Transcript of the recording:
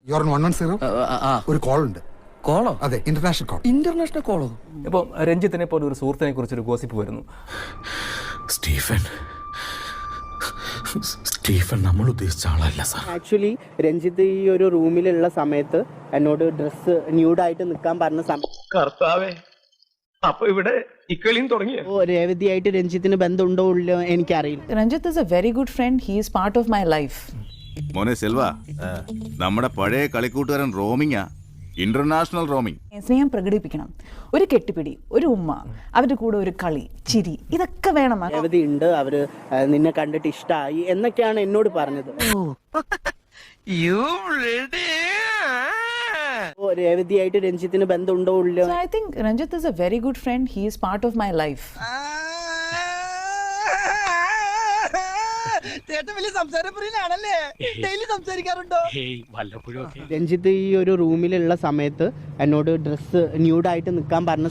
Your 110 ഒരു call ഉണ്ട്. കോളോ? അതെ, ഇന്റർനാഷണൽ കോൾ. ഇന്റർനാഷണൽ കോളോ? ഇപ്പം രഞ്ജിത്തിനെ പോലെ ഒരു സുഹൃത്തിനെ കുറിച്ചൊരു ഗോസിപ്പ് വരുന്നു. സ്റ്റീഫൻ നമ്മൾ ഉദ്ദേശിച്ച ആളല്ല സാർ. ആക്ച്വലി രഞ്ജിത്ത് ഈ ഒരു റൂമിലുള്ള സമയത്ത് എന്നോട് ഡ്രസ്സ് ന്യൂഡായിട്ട് നിൽക്കാൻ പറഞ്ഞ കർത്താവേ, അപ്പൊ ഇവിടെ ഇക്കളിയും തുടങ്ങിയ രേവതിയായിട്ട് രഞ്ജിത്തിന് ബന്ധമുണ്ടോ ഇല്ലയോ എനിക്കറിയില്ല. Ranjit is a very good friend. He is part of my life. മോനെ സെൽവ, നമ്മുടെ പഴയ കളിക്കൂട്ടുകാരൻ റോമിങ്ങാ, ഇന്റർനാഷണൽ റോമിങ്. സ്നേഹം പ്രകടിപ്പിക്കണം, ഒരു കെട്ടിപ്പിടി, ഒരു ഉമ്മ, അവരുടെ കൂടെ ഒരു കളി, ചിരി, ഇതൊക്കെ വേണം. രേവതി ഉണ്ട്, അവര് നിന്നെ കണ്ടിട്ട് ഇഷ്ടമായി എന്നൊക്കെയാണ് എന്നോട് പറഞ്ഞത്. രേവതിയായിട്ട് രഞ്ജിത്തിന് ബന്ധമുണ്ടോ ഇല്ലയോ? So I think Ranjit is a very good friend. He is part of my life. Ranjith ഈ ഒരു റൂമിലുള്ള സമയത്ത് എന്നോട് ഡ്രസ്സ് ന്യൂഡായിട്ട് നിൽക്കാൻ പറഞ്ഞ